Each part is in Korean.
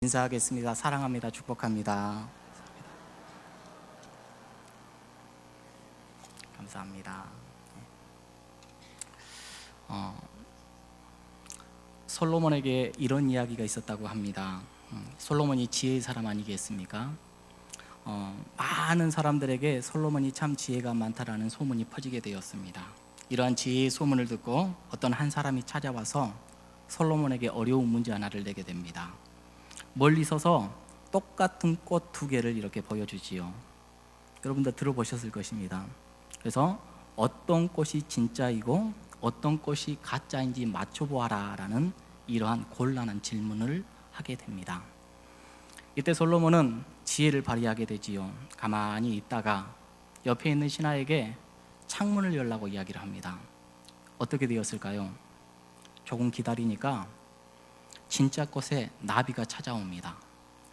인사하겠습니다. 사랑합니다. 축복합니다. 감사합니다. 솔로몬에게 이런 이야기가 있었다고 합니다. 솔로몬이 지혜의 사람 아니겠습니까? 많은 사람들에게 솔로몬이 참 지혜가 많다라는 소문이 퍼지게 되었습니다. 이러한 지혜의 소문을 듣고 어떤 한 사람이 찾아와서 솔로몬에게 어려운 문제 하나를 내게 됩니다. 멀리 서서 똑같은 꽃 두 개를 이렇게 보여주지요. 여러분들 들어보셨을 것입니다. 그래서 어떤 꽃이 진짜이고 어떤 꽃이 가짜인지 맞춰보아라 라는 이러한 곤란한 질문을 하게 됩니다. 이때 솔로몬은 지혜를 발휘하게 되지요. 가만히 있다가 옆에 있는 신하에게 창문을 열라고 이야기를 합니다. 어떻게 되었을까요? 조금 기다리니까 진짜 꽃에 나비가 찾아옵니다.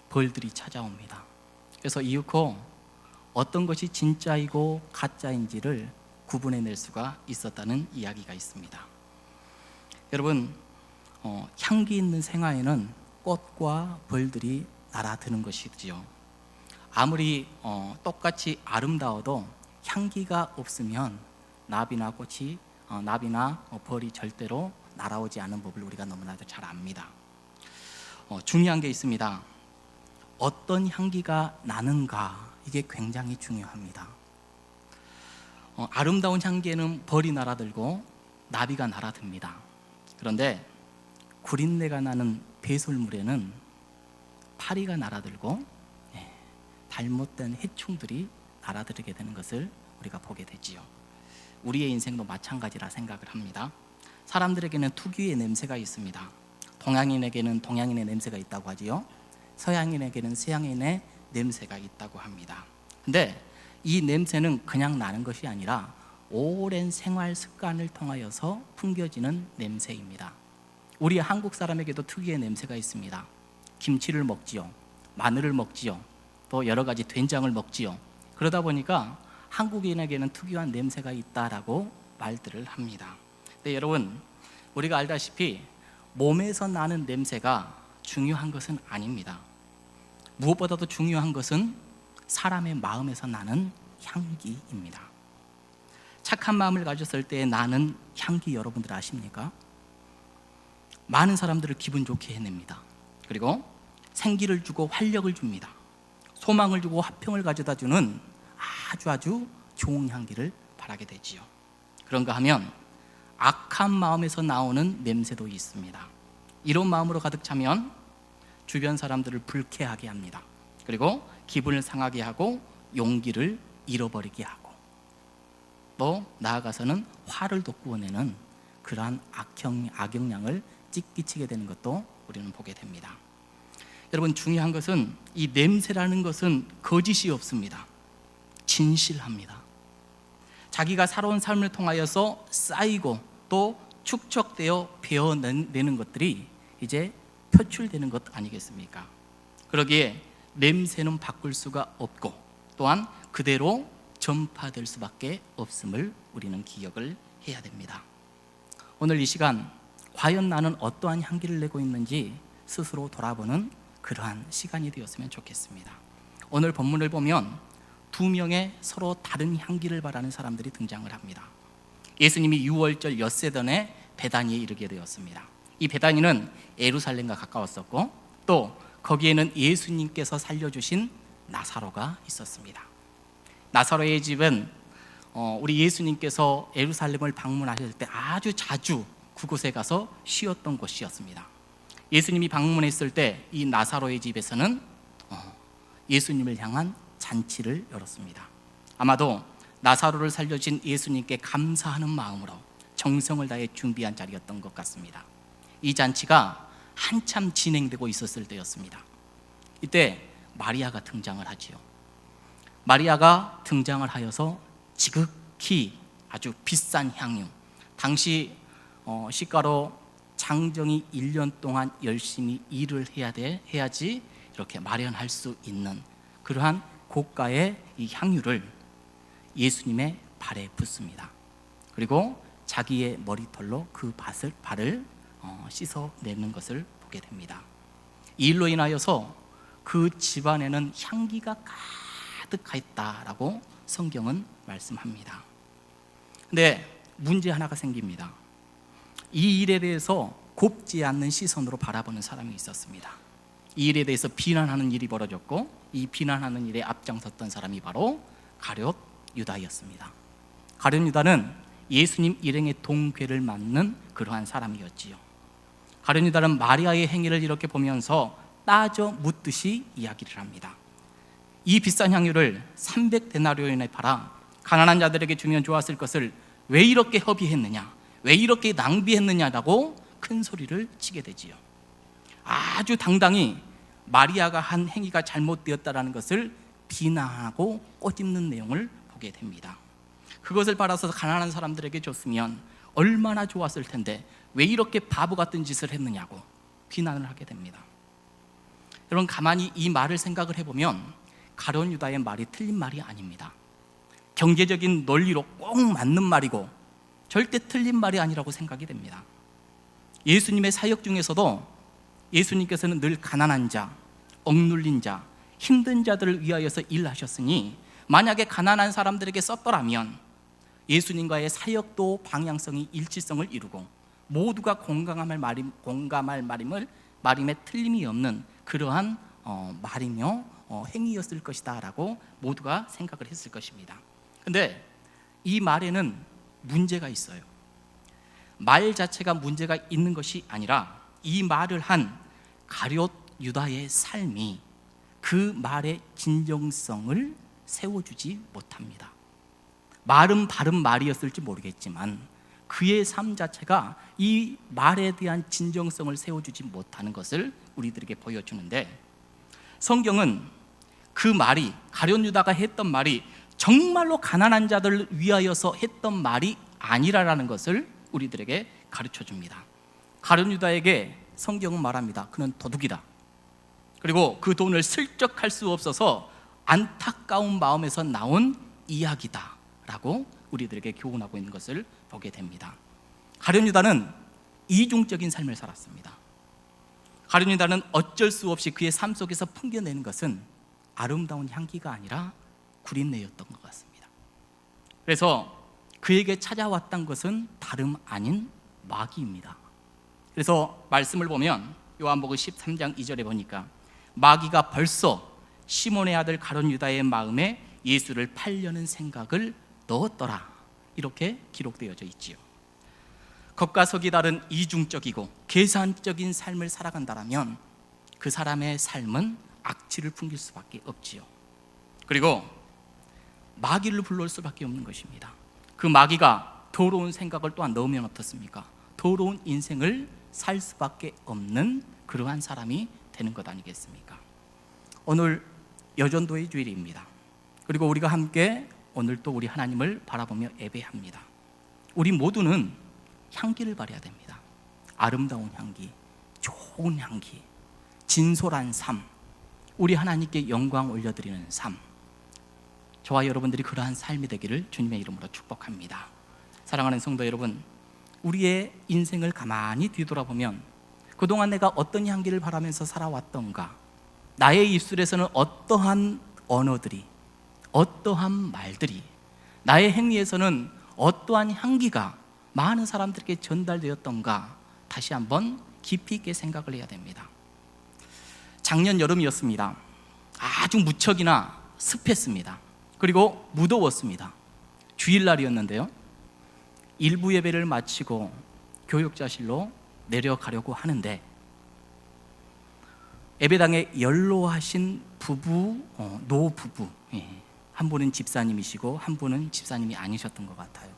벌들이 찾아옵니다. 그래서 이윽고 어떤 것이 진짜이고 가짜인지를 구분해낼 수가 있었다는 이야기가 있습니다. 여러분, 향기 있는 생화에는 꽃과 벌들이 날아드는 것이지요. 아무리 똑같이 아름다워도 향기가 없으면 나비나 벌이 절대로 날아오지 않는 법을 우리가 너무나도 잘 압니다. 중요한 게 있습니다. 어떤 향기가 나는가, 이게 굉장히 중요합니다. 아름다운 향기에는 벌이 날아들고 나비가 날아듭니다. 그런데 구린내가 나는 배설물에는 파리가 날아들고 잘못된 해충들이 날아들게 되는 것을 우리가 보게 되지요. 우리의 인생도 마찬가지라 생각을 합니다. 사람들에게는 특유의 냄새가 있습니다. 동양인에게는 동양인의 냄새가 있다고 하지요. 서양인에게는 서양인의 냄새가 있다고 합니다. 근데 이 냄새는 그냥 나는 것이 아니라 오랜 생활 습관을 통하여서 풍겨지는 냄새입니다. 우리 한국 사람에게도 특유의 냄새가 있습니다. 김치를 먹지요, 마늘을 먹지요, 또 여러 가지 된장을 먹지요. 그러다 보니까 한국인에게는 특유한 냄새가 있다라고 말들을 합니다. 근데 여러분, 우리가 알다시피 몸에서 나는 냄새가 중요한 것은 아닙니다. 무엇보다도 중요한 것은 사람의 마음에서 나는 향기입니다. 착한 마음을 가졌을 때 나는 향기, 여러분들 아십니까? 많은 사람들을 기분 좋게 해냅니다. 그리고 생기를 주고 활력을 줍니다. 소망을 주고 화평을 가져다 주는 아주 좋은 향기를 바라게 되지요. 그런가 하면 악한 마음에서 나오는 냄새도 있습니다. 이런 마음으로 가득 차면 주변 사람들을 불쾌하게 합니다. 그리고 기분을 상하게 하고 용기를 잃어버리게 하고 또 나아가서는 화를 돋구어내는 그러한 악영향을 끼치게 되는 것도 우리는 보게 됩니다. 여러분, 중요한 것은 이 냄새라는 것은 거짓이 없습니다. 진실합니다. 자기가 살아온 삶을 통하여서 쌓이고 또 축적되어 배워내는 것들이 이제 표출되는 것 아니겠습니까? 그러기에 냄새는 바꿀 수가 없고 또한 그대로 전파될 수밖에 없음을 우리는 기억을 해야 됩니다. 오늘 이 시간 과연 나는 어떠한 향기를 내고 있는지 스스로 돌아보는 그러한 시간이 되었으면 좋겠습니다. 오늘 본문을 보면 두 명의 서로 다른 향기를 바라는 사람들이 등장을 합니다. 예수님이 유월절 엿새던에 베다니에 이르게 되었습니다. 이 베다니는 예루살렘과 가까웠었고 또 거기에는 예수님께서 살려주신 나사로가 있었습니다. 나사로의 집은 우리 예수님께서 예루살렘을 방문하실 때 아주 자주 그곳에 가서 쉬었던 곳이었습니다. 예수님이 방문했을 때 이 나사로의 집에서는 예수님을 향한 잔치를 열었습니다. 아마도 나사로를 살려주신 예수님께 감사하는 마음으로 정성을 다해 준비한 자리였던 것 같습니다. 이 잔치가 한참 진행되고 있었을 때였습니다. 이때 마리아가 등장을 하지요. 마리아가 등장을 하여서 지극히 아주 비싼 향유, 당시 시가로 장정이 1년 동안 열심히 일을 해야지 이렇게 마련할 수 있는 그러한 고가의 이 향유를 예수님의 발에 붓습니다. 그리고 자기의 머리털로 그 발을 씻어내는 것을 보게 됩니다. 이 일로 인하여서 그 집안에는 향기가 가득했다라고 성경은 말씀합니다. 근데 문제 하나가 생깁니다. 이 일에 대해서 곱지 않는 시선으로 바라보는 사람이 있었습니다. 이 일에 대해서 비난하는 일이 벌어졌고, 이 비난하는 일에 앞장섰던 사람이 바로 가룟 유다였습니다. 가룟 유다는 예수님 일행의 동괴를 맡는 그러한 사람이었지요. 가룟 유다는 마리아의 행위를 이렇게 보면서 따져 묻듯이 이야기를 합니다. 이 비싼 향유를 300데나리온에 팔아 가난한 자들에게 주면 좋았을 것을 왜 이렇게 허비했느냐, 왜 이렇게 낭비했느냐라고 큰 소리를 치게 되지요. 아주 당당히 마리아가 한 행위가 잘못되었다라는 것을 비난하고 꼬집는 내용을 보게 됩니다. 그것을 받아서 가난한 사람들에게 줬으면 얼마나 좋았을 텐데 왜 이렇게 바보 같은 짓을 했느냐고 비난을 하게 됩니다. 여러분, 가만히 이 말을 생각을 해보면 가룟 유다의 말이 틀린 말이 아닙니다. 경제적인 논리로 꼭 맞는 말이고 절대 틀린 말이 아니라고 생각이 됩니다. 예수님의 사역 중에서도 예수님께서는 늘 가난한 자, 억눌린 자, 힘든 자들을 위하여서 일하셨으니 만약에 가난한 사람들에게 썼더라면 예수님과의 사역도 방향성이 일치성을 이루고 모두가 공감할 말임에 틀림이 없는 그러한 말이며 행위였을 것이다 라고 모두가 생각을 했을 것입니다. 근데 이 말에는 문제가 있어요. 말 자체가 문제가 있는 것이 아니라 이 말을 한 가룟 유다의 삶이 그 말의 진정성을 세워주지 못합니다. 말은 바른 말이었을지 모르겠지만 그의 삶 자체가 이 말에 대한 진정성을 세워주지 못하는 것을 우리들에게 보여주는데, 성경은 그 말이, 가룟 유다가 했던 말이 정말로 가난한 자들을 위하여서 했던 말이 아니라는 것을 우리들에게 가르쳐 줍니다. 가룟 유다에게 성경은 말합니다. 그는 도둑이다. 그리고 그 돈을 슬쩍 할 수 없어서 안타까운 마음에서 나온 이야기다 라고 우리들에게 교훈하고 있는 것을 보게 됩니다. 가룟 유다는 이중적인 삶을 살았습니다. 가룟 유다는 어쩔 수 없이 그의 삶 속에서 풍겨내는 것은 아름다운 향기가 아니라 구린내였던 것 같습니다. 그래서 그에게 찾아왔던 것은 다름 아닌 마귀입니다. 그래서 말씀을 보면 요한복음 13장 2절에 보니까 마귀가 벌써 시몬의 아들 가룟 유다의 마음에 예수를 팔려는 생각을 넣었더라, 이렇게 기록되어져 있지요. 겉과 속이 다른 이중적이고 계산적인 삶을 살아간다면 그 사람의 삶은 악취를 풍길 수밖에 없지요. 그리고 마귀를 불러올 수밖에 없는 것입니다. 그 마귀가 더러운 생각을 또한 넣으면 어떻습니까? 더러운 인생을 살 수밖에 없는 그러한 사람이 되는 것 아니겠습니까? 오늘 여전도의 주일입니다. 그리고 우리가 함께 오늘 또 우리 하나님을 바라보며 예배합니다. 우리 모두는 향기를 발해야 됩니다. 아름다운 향기, 좋은 향기, 진솔한 삶, 우리 하나님께 영광 올려드리는 삶, 저와 여러분들이 그러한 삶이 되기를 주님의 이름으로 축복합니다. 사랑하는 성도 여러분, 우리의 인생을 가만히 뒤돌아보면 그동안 내가 어떤 향기를 바라면서 살아왔던가, 나의 입술에서는 어떠한 언어들이, 어떠한 말들이, 나의 행위에서는 어떠한 향기가 많은 사람들에게 전달되었던가, 다시 한번 깊이 있게 생각을 해야 됩니다. 작년 여름이었습니다. 아주 무척이나 습했습니다. 그리고 무더웠습니다. 주일날이었는데요, 일부 예배를 마치고 교육자실로 내려가려고 하는데 예배당에 연로하신 부부, 노부부, 한 분은 집사님이시고 한 분은 집사님이 아니셨던 것 같아요.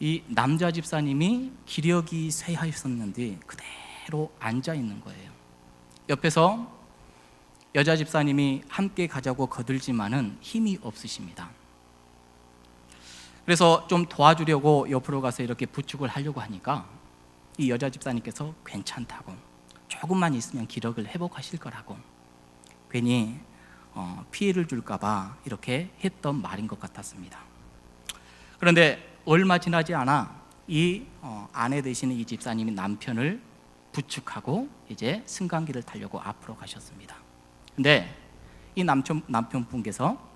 이 남자 집사님이 기력이 쇠하였었는데 그대로 앉아 있는 거예요. 옆에서 여자 집사님이 함께 가자고 거들지만은 힘이 없으십니다. 그래서 좀 도와주려고 옆으로 가서 이렇게 부축을 하려고 하니까 이 여자 집사님께서 괜찮다고, 조금만 있으면 기력을 회복하실 거라고, 괜히 피해를 줄까봐 이렇게 했던 말인 것 같았습니다. 그런데 얼마 지나지 않아 이 아내 되시는 이 집사님이 남편을 부축하고 이제 승강기를 타려고 앞으로 가셨습니다. 근데 이 남편분께서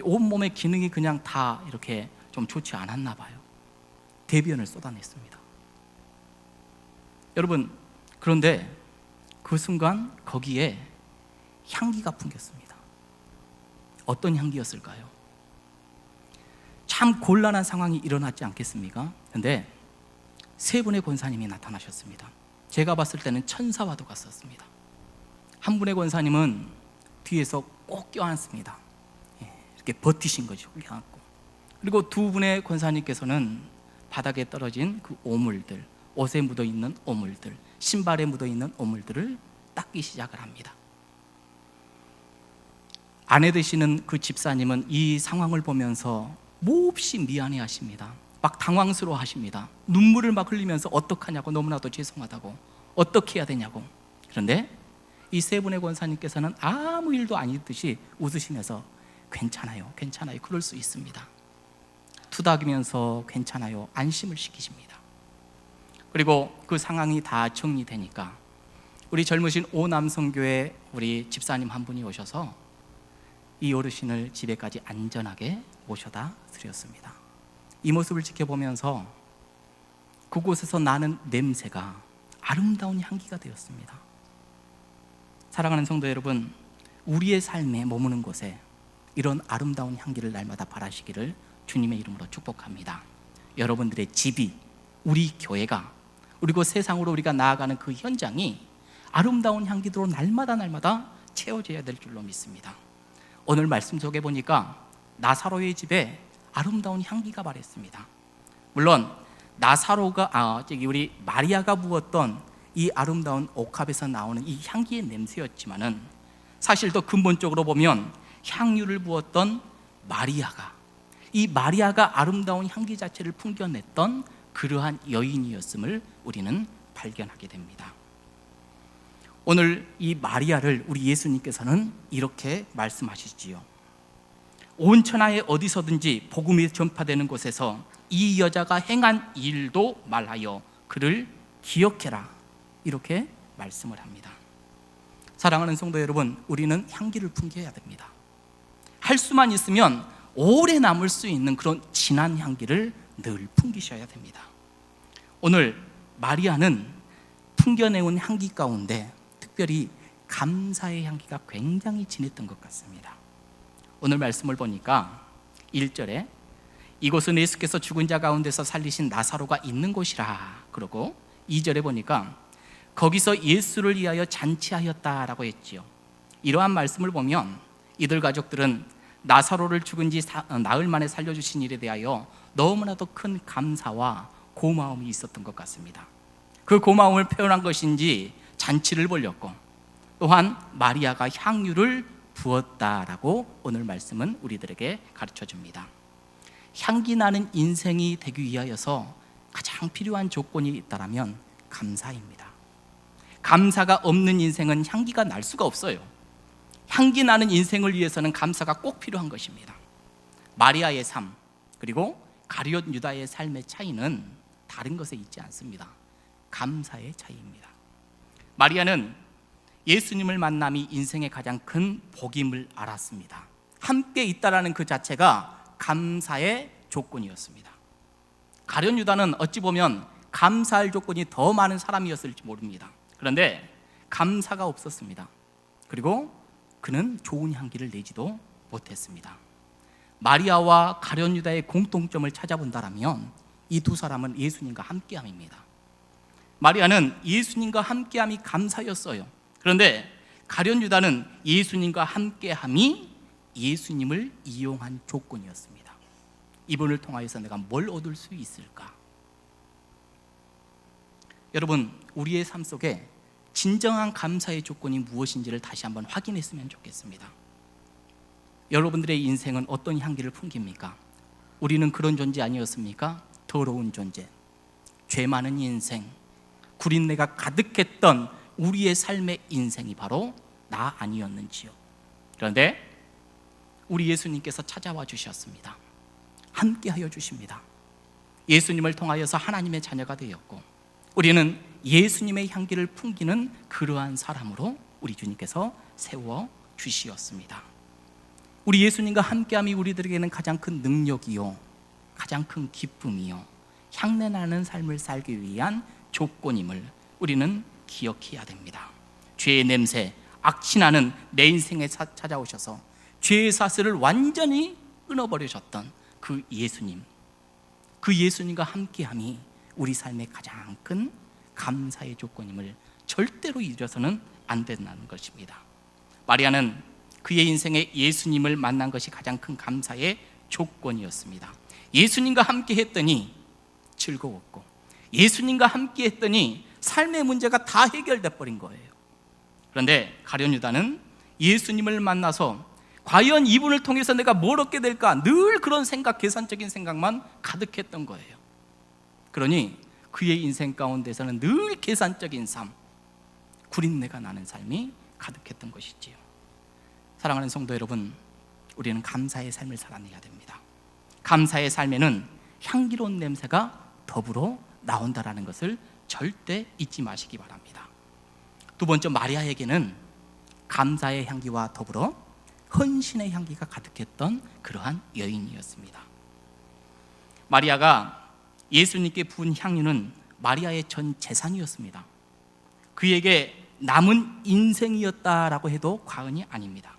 온몸의 기능이 그냥 다 이렇게 좀 좋지 않았나 봐요. 대변을 쏟아냈습니다. 여러분, 그런데 그 순간 거기에 향기가 풍겼습니다. 어떤 향기였을까요? 참 곤란한 상황이 일어났지 않겠습니까? 근데 세 분의 권사님이 나타나셨습니다. 제가 봤을 때는 천사와도 같았습니다. 한 분의 권사님은 뒤에서 꼭 껴안습니다. 이렇게 버티신 거죠. 껴안고. 그리고 두 분의 권사님께서는 바닥에 떨어진 그 오물들, 옷에 묻어있는 오물들, 신발에 묻어있는 오물들을 닦기 시작을 합니다. 아내 되시는 그 집사님은 이 상황을 보면서 몹시 미안해 하십니다. 막 당황스러워 하십니다. 눈물을 막 흘리면서 어떡하냐고, 너무나도 죄송하다고, 어떻게 해야 되냐고. 그런데 이 세 분의 권사님께서는 아무 일도 아니듯이 웃으시면서 괜찮아요, 괜찮아요, 그럴 수 있습니다. 투닥이면서 괜찮아요, 안심을 시키십니다. 그리고 그 상황이 다 정리되니까 우리 젊으신 오남성교회 우리 집사님 한 분이 오셔서 이 어르신을 집에까지 안전하게 모셔다 드렸습니다. 이 모습을 지켜보면서 그곳에서 나는 냄새가 아름다운 향기가 되었습니다. 사랑하는 성도 여러분, 우리의 삶에 머무는 곳에 이런 아름다운 향기를 날마다 바라시기를 주님의 이름으로 축복합니다. 여러분들의 집이, 우리 교회가, 그리고 세상으로 우리가 나아가는 그 현장이 아름다운 향기로 날마다 채워져야 될 줄로 믿습니다. 오늘 말씀 속에 보니까 나사로의 집에 아름다운 향기가 발했습니다. 물론 나사로가 우리 마리아가 부었던 이 아름다운 옥합에서 나오는 이 향기의 냄새였지만은 사실 더 근본적으로 보면 향유를 부었던 이 마리아가 아름다운 향기 자체를 풍겨냈던 그러한 여인이었음을 우리는 발견하게 됩니다. 오늘 이 마리아를 우리 예수님께서는 이렇게 말씀하시지요. 온 천하에 어디서든지 복음이 전파되는 곳에서 이 여자가 행한 일도 말하여 그를 기억해라, 이렇게 말씀을 합니다. 사랑하는 성도 여러분, 우리는 향기를 풍겨야 됩니다. 할 수만 있으면 오래 남을 수 있는 그런 진한 향기를 늘 풍기셔야 됩니다. 오늘 마리아는 풍겨내온 향기 가운데 특별히 감사의 향기가 굉장히 진했던 것 같습니다. 오늘 말씀을 보니까 1절에 이곳은 예수께서 죽은 자 가운데서 살리신 나사로가 있는 곳이라 그러고, 2절에 보니까 거기서 예수를 위하여 잔치하였다라고 했지요. 이러한 말씀을 보면 이들 가족들은 나사로를 죽은 지 나흘 만에 살려주신 일에 대하여 너무나도 큰 감사와 고마움이 있었던 것 같습니다. 그 고마움을 표현한 것인지 잔치를 벌였고, 또한 마리아가 향유를 부었다라고 오늘 말씀은 우리들에게 가르쳐 줍니다. 향기 나는 인생이 되기 위하여서 가장 필요한 조건이 있다면 감사입니다. 감사가 없는 인생은 향기가 날 수가 없어요. 향기 나는 인생을 위해서는 감사가 꼭 필요한 것입니다. 마리아의 삶, 그리고 가룟 유다의 삶의 차이는 다른 것에 있지 않습니다. 감사의 차이입니다. 마리아는 예수님을 만남이 인생의 가장 큰 복임을 알았습니다. 함께 있다라는 그 자체가 감사의 조건이었습니다. 가룟 유다는 어찌 보면 감사할 조건이 더 많은 사람이었을지 모릅니다. 그런데 감사가 없었습니다. 그리고 그는 좋은 향기를 내지도 못했습니다. 마리아와 가룟 유다의 공통점을 찾아본다면 이 두 사람은 예수님과 함께함입니다. 마리아는 예수님과 함께함이 감사였어요. 그런데 가룟 유다는 예수님과 함께함이 예수님을 이용한 조건이었습니다. 이분을 통하여서 내가 뭘 얻을 수 있을까? 여러분, 우리의 삶 속에 진정한 감사의 조건이 무엇인지를 다시 한번 확인했으면 좋겠습니다. 여러분들의 인생은 어떤 향기를 풍깁니까? 우리는 그런 존재 아니었습니까? 더러운 존재, 죄 많은 인생, 구린내가 가득했던 우리의 삶의 인생이 바로 나 아니었는지요. 그런데 우리 예수님께서 찾아와 주셨습니다. 함께하여 주십니다. 예수님을 통하여서 하나님의 자녀가 되었고, 우리는 예수님의 향기를 풍기는 그러한 사람으로 우리 주님께서 세워 주시었습니다. 우리 예수님과 함께함이 우리들에게는 가장 큰 능력이요, 가장 큰 기쁨이요, 향내나는 삶을 살기 위한 조건임을 우리는 기억해야 됩니다. 죄의 냄새, 악취나는 내 인생에 찾아오셔서 죄의 사슬을 완전히 끊어버리셨던 그 예수님, 그 예수님과 함께함이 우리 삶의 가장 큰 감사의 조건임을 절대로 잊어서는 안 된다는 것입니다. 마리아는 그의 인생에 예수님을 만난 것이 가장 큰 감사의 조건이었습니다. 예수님과 함께 했더니 즐거웠고, 예수님과 함께 했더니 삶의 문제가 다 해결돼 버린 거예요. 그런데 가룟 유다는 예수님을 만나서 과연 이분을 통해서 내가 뭘 얻게 될까, 늘 그런 생각, 계산적인 생각만 가득했던 거예요. 그러니 그의 인생 가운데서는 늘 계산적인 삶, 구린내가 나는 삶이 가득했던 것이지요. 사랑하는 성도 여러분, 우리는 감사의 삶을 살아내야 됩니다. 감사의 삶에는 향기로운 냄새가 더불어 나온다라는 것을 절대 잊지 마시기 바랍니다. 두 번째, 마리아에게는 감사의 향기와 더불어 헌신의 향기가 가득했던 그러한 여인이었습니다. 마리아가 예수님께 부은 향유는 마리아의 전 재산이었습니다. 그에게 남은 인생이었다라고 해도 과언이 아닙니다.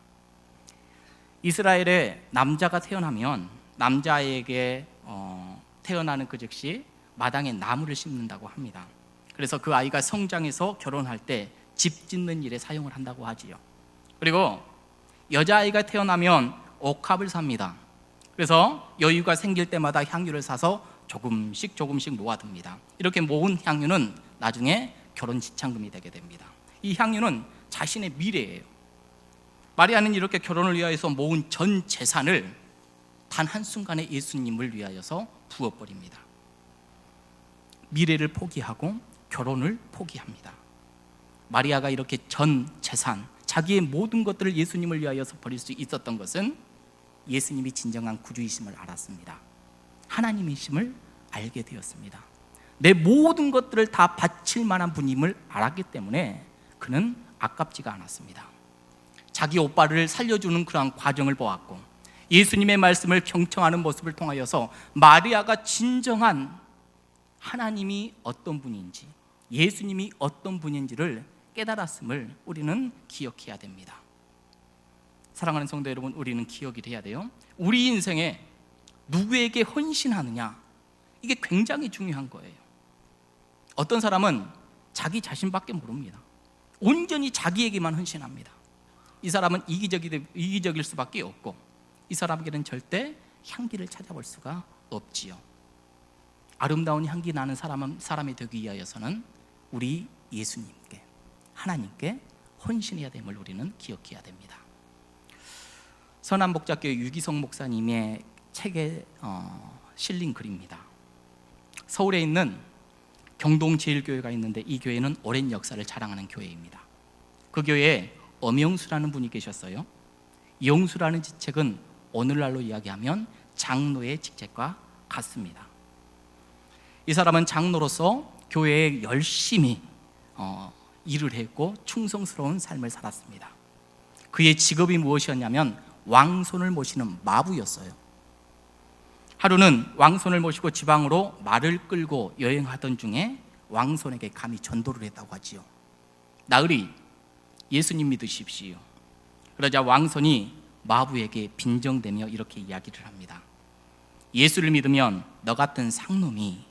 이스라엘에 남자가 태어나면 남자에게 태어나는 그 즉시 마당에 나무를 심는다고 합니다. 그래서 그 아이가 성장해서 결혼할 때 집 짓는 일에 사용을 한다고 하지요. 그리고 여자아이가 태어나면 옥합을 삽니다. 그래서 여유가 생길 때마다 향유를 사서 조금씩 모아둡니다. 이렇게 모은 향유는 나중에 결혼 지참금이 되게 됩니다. 이 향유는 자신의 미래예요. 마리아는 이렇게 결혼을 위하여서 모은 전 재산을 단 한순간에 예수님을 위하여서 부어버립니다. 미래를 포기하고 결혼을 포기합니다. 마리아가 이렇게 전 재산, 자기의 모든 것들을 예수님을 위하여서 버릴 수 있었던 것은 예수님이 진정한 구주이심을 알았습니다. 하나님이심을 알게 되었습니다. 내 모든 것들을 다 바칠 만한 분임을 알았기 때문에 그는 아깝지가 않았습니다. 자기 오빠를 살려주는 그러한 과정을 보았고, 예수님의 말씀을 경청하는 모습을 통하여서 마리아가 진정한 하나님이 어떤 분인지, 예수님이 어떤 분인지를 깨달았음을 우리는 기억해야 됩니다. 사랑하는 성도 여러분, 우리는 기억이 돼야 돼요. 우리 인생에 누구에게 헌신하느냐, 이게 굉장히 중요한 거예요. 어떤 사람은 자기 자신밖에 모릅니다. 온전히 자기에게만 헌신합니다. 이 사람은 이기적일 수밖에 없고, 이 사람에게는 절대 향기를 찾아볼 수가 없지요. 아름다운 향기 나는 사람이 되기 위하여서는 우리 예수님께, 하나님께 헌신해야 됨을 우리는 기억해야 됩니다. 선한복자교회 유기성 목사님의 책에 실린 글입니다. 서울에 있는 경동제일교회가 있는데, 이 교회는 오랜 역사를 자랑하는 교회입니다. 그 교회에 엄영수라는 분이 계셨어요. 영수라는 직책은 오늘날로 이야기하면 장로의 직책과 같습니다. 이 사람은 장로로서 교회에 열심히 일을 했고 충성스러운 삶을 살았습니다. 그의 직업이 무엇이었냐면 왕손을 모시는 마부였어요. 하루는 왕손을 모시고 지방으로 말을 끌고 여행하던 중에 왕손에게 감히 전도를 했다고 하지요. 나으리, 예수님 믿으십시오. 그러자 왕손이 마부에게 빈정대며 이렇게 이야기를 합니다. 예수를 믿으면 너 같은 상놈이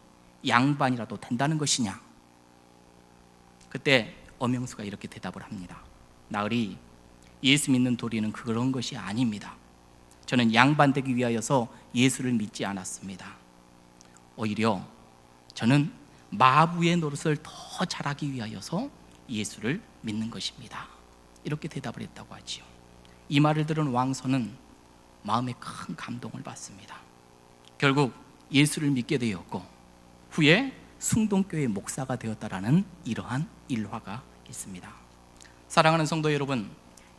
양반이라도 된다는 것이냐? 그때 엄영수가 이렇게 대답을 합니다. 나으리, 예수 믿는 도리는 그런 것이 아닙니다. 저는 양반 되기 위하여서 예수를 믿지 않았습니다. 오히려 저는 마부의 노릇을 더 잘하기 위하여서 예수를 믿는 것입니다. 이렇게 대답을 했다고 하지요. 이 말을 들은 왕손은 마음에 큰 감동을 받습니다. 결국 예수를 믿게 되었고, 후에 숭동교회 목사가 되었다라는 이러한 일화가 있습니다. 사랑하는 성도 여러분,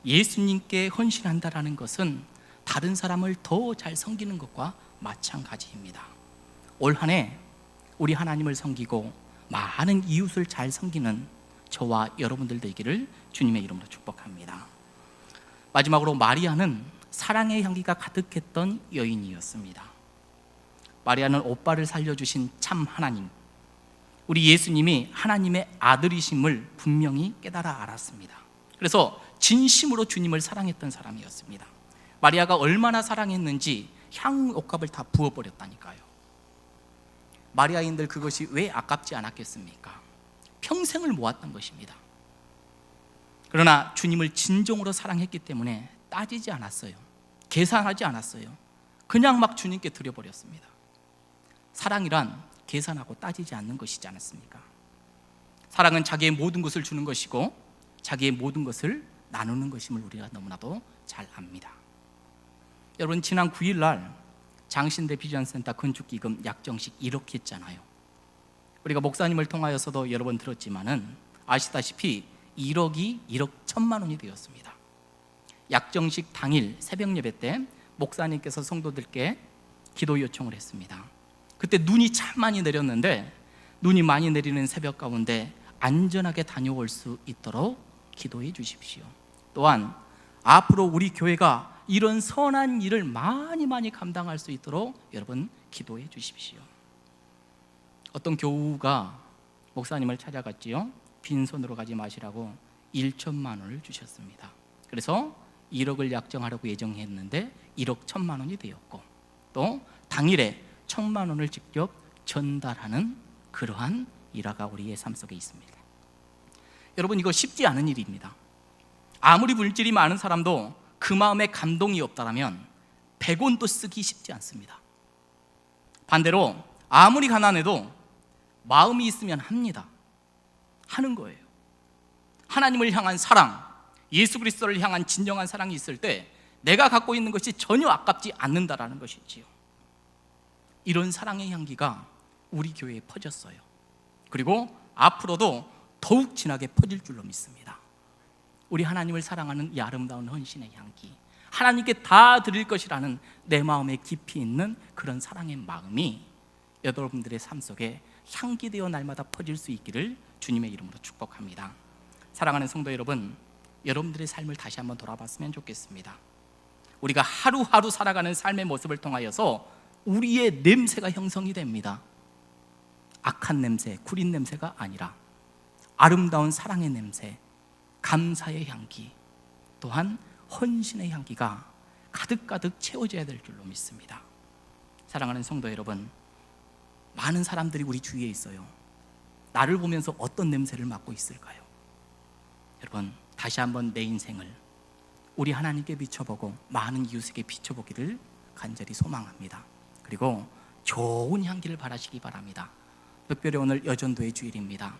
예수님께 헌신한다라는 것은 다른 사람을 더 잘 섬기는 것과 마찬가지입니다. 올 한 해 우리 하나님을 섬기고 많은 이웃을 잘 섬기는 저와 여러분들 되기를 주님의 이름으로 축복합니다. 마지막으로 마리아는 사랑의 향기가 가득했던 여인이었습니다. 마리아는 오빠를 살려주신 참 하나님, 우리 예수님이 하나님의 아들이심을 분명히 깨달아 알았습니다. 그래서 진심으로 주님을 사랑했던 사람이었습니다. 마리아가 얼마나 사랑했는지 향옥합을 다 부어버렸다니까요. 마리아인들 그것이 왜 아깝지 않았겠습니까? 평생을 모았던 것입니다. 그러나 주님을 진정으로 사랑했기 때문에 따지지 않았어요. 계산하지 않았어요. 그냥 막 주님께 드려버렸습니다. 사랑이란 계산하고 따지지 않는 것이지 않았습니까? 사랑은 자기의 모든 것을 주는 것이고 자기의 모든 것을 나누는 것임을 우리가 너무나도 잘 압니다. 여러분, 지난 9일 날 장신대 비전센터 건축기금 약정식 이렇게 했잖아요. 우리가 목사님을 통하여서도 여러 번 들었지만은 아시다시피 1억이 1억 1천만 원이 되었습니다. 약정식 당일 새벽 예배 때 목사님께서 성도들께 기도 요청을 했습니다. 그때 눈이 참 많이 내렸는데 눈이 많이 내리는 새벽 가운데 안전하게 다녀올 수 있도록 기도해 주십시오. 또한 앞으로 우리 교회가 이런 선한 일을 많이 감당할 수 있도록 여러분 기도해 주십시오. 어떤 교우가 목사님을 찾아갔지요. 빈손으로 가지 마시라고 1천만 원을 주셨습니다. 그래서 1억을 약정하려고 예정했는데 1억 1천만 원이 되었고, 또 당일에 1천만 원을 직접 전달하는 그러한 일화가 우리의 삶 속에 있습니다. 여러분, 이거 쉽지 않은 일입니다. 아무리 물질이 많은 사람도 그 마음에 감동이 없다면 100원도 쓰기 쉽지 않습니다. 반대로 아무리 가난해도 마음이 있으면 합니다. 하는 거예요. 하나님을 향한 사랑, 예수 그리스도를 향한 진정한 사랑이 있을 때 내가 갖고 있는 것이 전혀 아깝지 않는다라는 것이지요. 이런 사랑의 향기가 우리 교회에 퍼졌어요. 그리고 앞으로도 더욱 진하게 퍼질 줄로 믿습니다. 우리 하나님을 사랑하는 이 아름다운 헌신의 향기, 하나님께 다 드릴 것이라는 내 마음에 깊이 있는 그런 사랑의 마음이 여러분들의 삶 속에 향기되어 날마다 퍼질 수 있기를 주님의 이름으로 축복합니다. 사랑하는 성도 여러분, 여러분들의 삶을 다시 한번 돌아봤으면 좋겠습니다. 우리가 하루하루 살아가는 삶의 모습을 통하여서 우리의 냄새가 형성이 됩니다. 악한 냄새, 구린 냄새가 아니라 아름다운 사랑의 냄새, 감사의 향기, 또한 헌신의 향기가 가득가득 채워져야 될 줄로 믿습니다. 사랑하는 성도 여러분, 많은 사람들이 우리 주위에 있어요. 나를 보면서 어떤 냄새를 맡고 있을까요? 여러분, 다시 한번 내 인생을 우리 하나님께 비춰보고 많은 이웃에게 비춰보기를 간절히 소망합니다. 그리고 좋은 향기를 바라시기 바랍니다. 특별히 오늘 여전도의 주일입니다.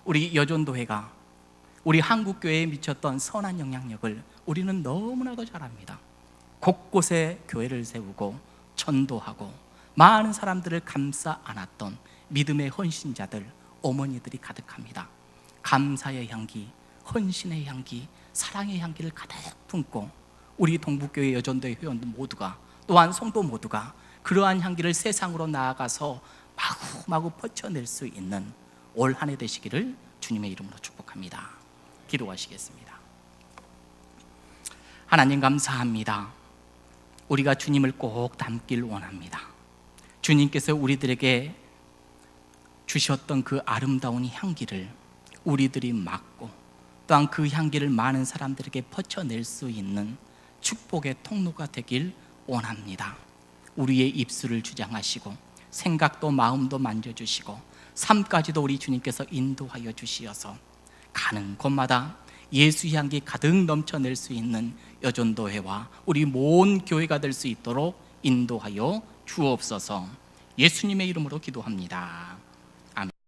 우리 여전도회가 우리 한국교회에 미쳤던 선한 영향력을 우리는 너무나도 잘 압니다. 곳곳에 교회를 세우고 전도하고 많은 사람들을 감싸 안았던 믿음의 헌신자들, 어머니들이 가득합니다. 감사의 향기, 헌신의 향기, 사랑의 향기를 가득 품고 우리 동북교회 여전도의 회원들 모두가, 또한 성도 모두가 그러한 향기를 세상으로 나아가서 마구마구 퍼쳐낼 수 있는 올 한 해 되시기를 주님의 이름으로 축복합니다. 기도하시겠습니다. 하나님, 감사합니다. 우리가 주님을 꼭 닮길 원합니다. 주님께서 우리들에게 주셨던 그 아름다운 향기를 우리들이 맡고, 또한 그 향기를 많은 사람들에게 퍼쳐낼 수 있는 축복의 통로가 되길 원합니다. 우리의 입술을 주장하시고 생각도 마음도 만져주시고 삶까지도 우리 주님께서 인도하여 주시어서 가는 곳마다 예수 향기 가득 넘쳐낼 수 있는 여전도회와 우리 모든 교회가 될 수 있도록 인도하여 주옵소서. 예수님의 이름으로 기도합니다.